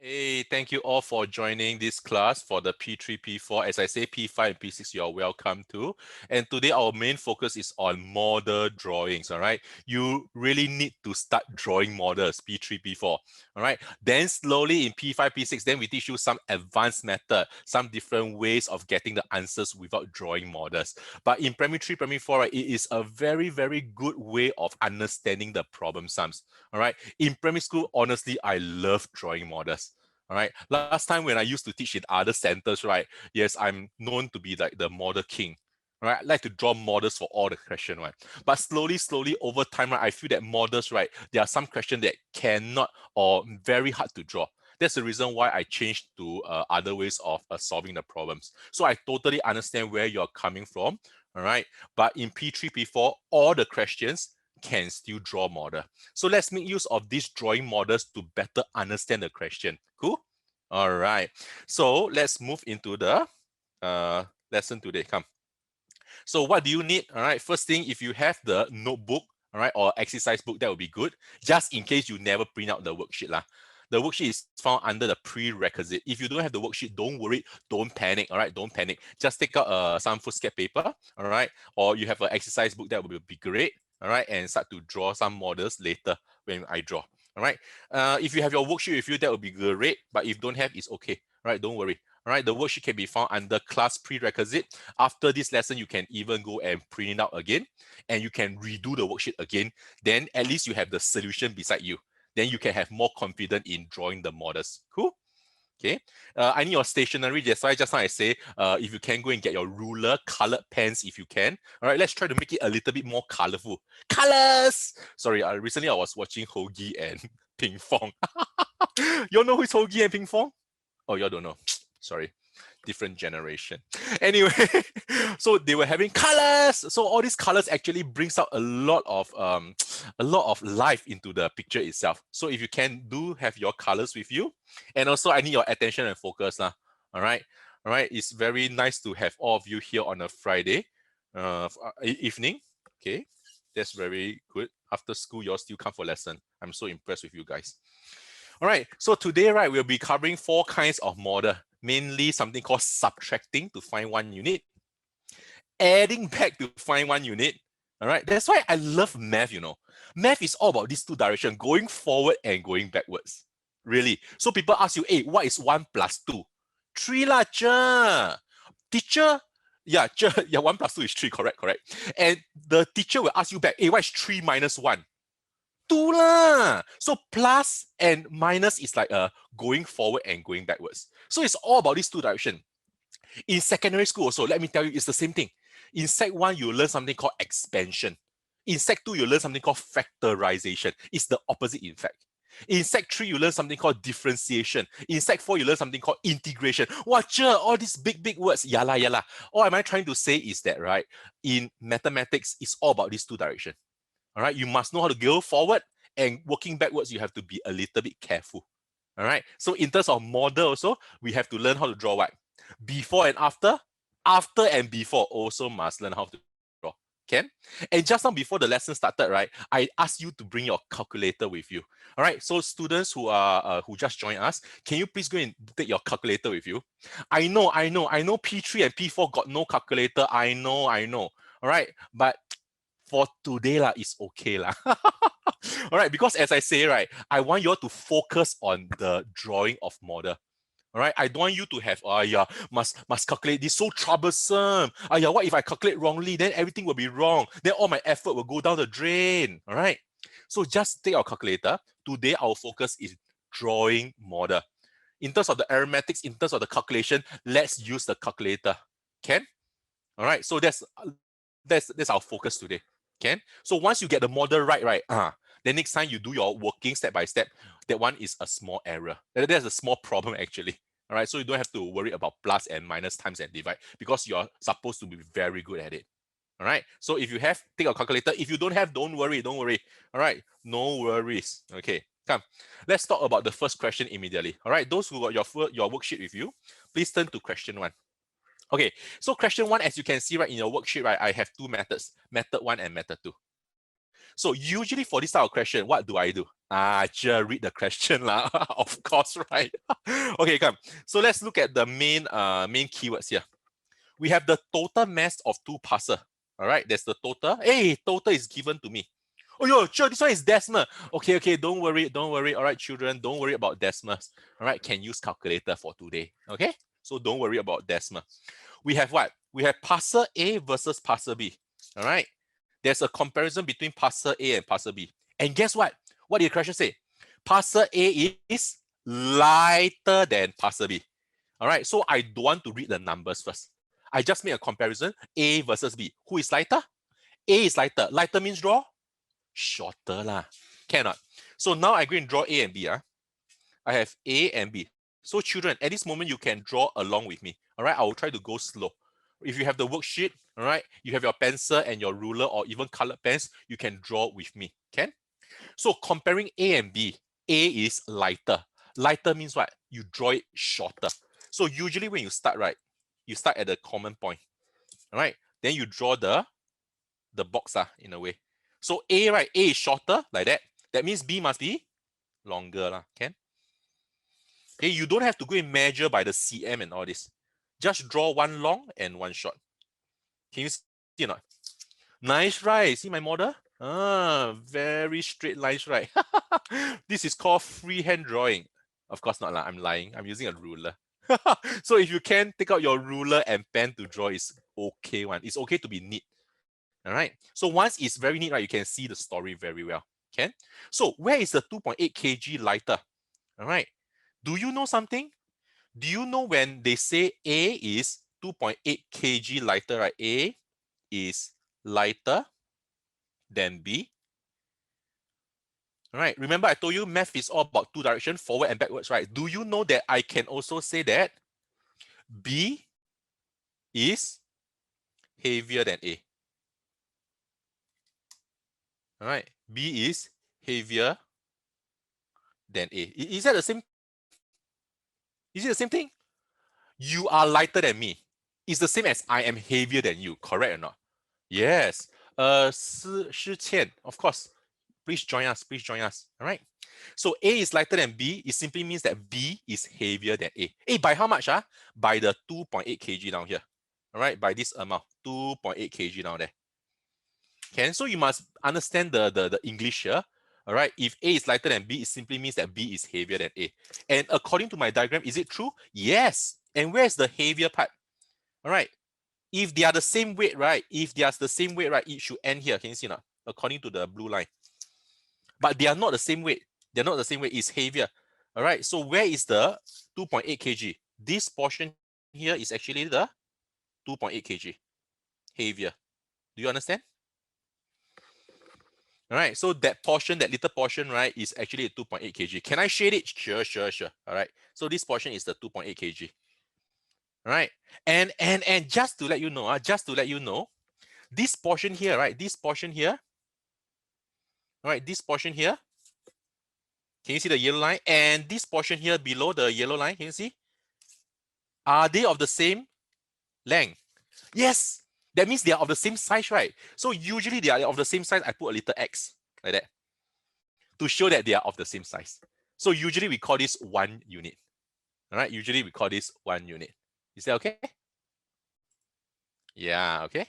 Hey, thank you all for joining this class for the P3, P4. As I say, P5 and P6, you're welcome to. And today our main focus is on model drawings, all right? You really need to start drawing models, P3, P4, all right? Then slowly in P5, P6, then we teach you some advanced method, some different ways of getting the answers without drawing models. But in Primary 3, Primary 4, right, it is a very, very good way of understanding the problem sums, all right? In primary school, honestly, I love drawing models. All right. Last time when I used to teach in other centers, right? Yes, I'm known to be like the model king. All right. I like to draw models for all the questions, right? But slowly over time, right, I feel that models, right, there are some questions that cannot or very hard to draw. That's the reason why I changed to other ways of solving the problems. So I totally understand where you're coming from. All right. But in P3, P4, all the questions can still draw model. So let's make use of these drawing models to better understand the question. Cool? All right. So let's move into the lesson today. Come. So what do you need? All right. First thing, if you have the notebook, all right, or exercise book, that would be good. Just in case you never print out the worksheet lah. The worksheet is found under the prerequisite. If you don't have the worksheet, don't worry, don't panic. All right, don't panic. Just take out some foolscap paper, all right, or you have an exercise book, that would be great. All right, and start to draw some models later when I draw. All right. If you have your worksheet with you, that would be great. But if don't have, it's okay. All right, don't worry. All right, the worksheet can be found under class prerequisite. After this lesson, you can even go and print it out again, and you can redo the worksheet again. Then at least you have the solution beside you. Then you can have more confidence in drawing the models. Cool? Okay. I need your stationery. That's why just now I say, if you can go and get your ruler, colored pens if you can. All right, let's try to make it a little bit more colorful. Colors! Sorry, recently I was watching Hoagie and Ping Fong. You know who's Hoagie and Ping Fong? Oh, y'all don't know. Sorry, different generation. Anyway, so they were having colors. So all these colors actually brings out a lot of life into the picture itself. So if you can do have your colors with you, and also I need your attention and focus lah. All right, all right. It's very nice to have all of you here on a Friday evening. Okay, that's very good. After school, you all still come for lesson. I'm so impressed with you guys. All right, so today, right, we'll be covering 4 kinds of model, mainly something called subtracting to find one unit, adding back to find one unit. All right, that's why I love math, you know. Math is all about these 2 directions, going forward and going backwards. Really. So people ask you, hey, what is 1 plus 2? 3 lah, cher. Teacher, yeah, cher, yeah, 1 plus 2 is 3, correct. And the teacher will ask you back, hey, what is 3 minus 1? 2 lah. So plus and minus is like going forward and going backwards. So it's all about these 2 directions. In secondary school also, let me tell you, it's the same thing. In Sec 1, you learn something called expansion. In Sec 2, you learn something called factorization. It's the opposite, in fact. In Sec 3, you learn something called differentiation. In Sec 4, you learn something called integration. Watch all these big words. Yala. All am I trying to say is that, right, in mathematics, it's all about these 2 directions. All right, you must know how to go forward, and working backwards, you have to be a little bit careful. All right, so in terms of model also, we have to learn how to draw what? Before and after and before also must learn how to draw. Can? And just now before the lesson started, right, I asked you to bring your calculator with you. All right, so students who are who just joined us, can you please go and take your calculator with you? I know P3 and P4 got no calculator. I know. All right, but for today lah, it's okay lah. All right, because as I say, right, I want you all to focus on the drawing of model. All right, I don't want you to have, must calculate this, so troublesome. What if I calculate wrongly? Then everything will be wrong. Then all my effort will go down the drain. All right, so just take our calculator. Today, our focus is drawing model. In terms of the arithmetics, in terms of the calculation, let's use the calculator. Can? All right, so that's our focus today. Can? So once you get the model right, then next time you do your working step by step, that one is a small error. That's a small problem actually. All right, so you don't have to worry about plus and minus, times and divide, because you're supposed to be very good at it. All right, so if you have, take a calculator. If you don't have, don't worry. All right, no worries. Okay, come. Let's talk about the first question immediately. All right, those who got your worksheet with you, please turn to question 1. Okay, so question 1, as you can see right in your worksheet, right, I have 2 methods, method 1 and method 2. So usually for this type of question, what do I do? Just read the question lah. Of course, right? Okay, come. So let's look at the main keywords here. We have the total mass of two parcel. All right, there's the total. Hey, total is given to me. Oh, yo, sure, this one is decimal. Okay, don't worry. All right, children, don't worry about decimals. All right, can use calculator for today. Okay, so don't worry about decimal. We have what? We have parcel A versus parcel B. All right, there's a comparison between parcel A and parcel B. And guess what? What did the question say? Parcel A is lighter than parcel B. All right, so I don't want to read the numbers first. I just make a comparison, A versus B. Who is lighter? A is lighter. Lighter means draw shorter lah. Cannot. So now I go and draw A and B. I have A and B. So children, at this moment, you can draw along with me. All right, I will try to go slow. If you have the worksheet, all right, you have your pencil and your ruler or even colored pens, you can draw with me. Can? So comparing A and B, A is lighter. Lighter means what? You draw it shorter. So usually when you start, right, you start at the common point. All right, then you draw the box in a way. So A, right, A is shorter like that. That means B must be longer lah. Can? Okay, you don't have to go and measure by the cm and all this. Just draw one long and one short. Can you see or not? Nice, right? See my model? Very straight lines, right? This is called freehand drawing. Of course not lah. I'm lying. I'm using a ruler. So if you can take out your ruler and pen to draw, it's okay one. It's okay to be neat. All right. So once it's very neat, right, you can see the story very well. Okay. So where is the 2.8 kg lighter? All right. Do you know something? Do you know when they say A is 2.8 kg lighter, right? A is lighter than B. All right. Remember I told you math is all about two directions, forward and backwards, right? Do you know that I can also say that B is heavier than A? All right, B is heavier than A. Is that the same? Is it the same thing? You are lighter than me. It's the same as I am heavier than you, correct or not? Yes. Shi Qian, of course. Please join us. All right. So A is lighter than B. It simply means that B is heavier than A. A by how much? By the 2.8 kg down here. All right, by this amount, 2.8 kg down there. Okay, so you must understand the English here. All right, if A is lighter than B, it simply means that B is heavier than A. And according to my diagram, is it true? Yes. And where's the heavier part? All right, if they are the same weight, right? If they are the same weight, right, it should end here. Can you see now? According to the blue line. But they are not the same weight. They're not the same weight. It's heavier. All right, so where is the 2.8 kg? This portion here is actually the 2.8 kg. Heavier. Do you understand? All right, so that portion, that little portion, right, is actually 2.8 kg. Can I shade it? Sure. All right, so this portion is the 2.8 kg. All right, and just to let you know, this portion here, right, this portion here, all right, this portion here, can you see the yellow line? And this portion here below the yellow line, can you see? Are they of the same length? Yes. That means they are of the same size, right? So usually they are of the same size. I put a little X like that to show that they are of the same size. So usually we call this 1 unit. All right, usually we call this 1 unit. Is that okay? Yeah, okay.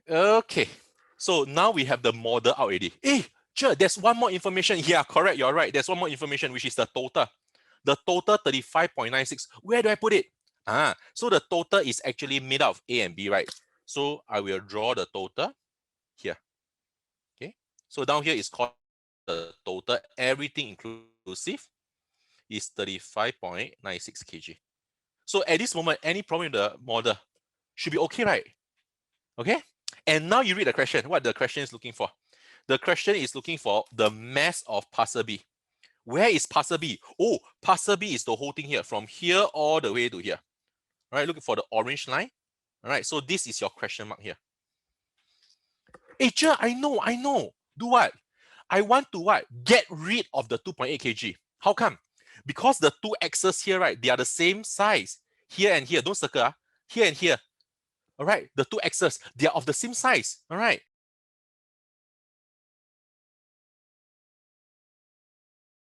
Okay, so now we have the model out already. Hey, sure, there's one more information. Yeah, correct, you're right. There's one more information, which is the total. The total 35.96. Where do I put it? So the total is actually made out of A and B, right? So I will draw the total here. Okay. So down here is called the total. Everything inclusive is 35.96 kg. So at this moment, any problem in the model should be okay, right? Okay. And now you read the question. What the question is looking for? The question is looking for the mass of parcel B. Where is parcel B? Oh, parcel B is the whole thing here, from here all the way to here. All right, looking for the orange line. All right, so this is your question mark here. Hey, Jer, I know. Do what? I want to what? Get rid of the 2.8 kg. How come? Because the two axes here, right, they are the same size. Here and here, don't circle. here and here. All right, the two axes, they are of the same size. All right.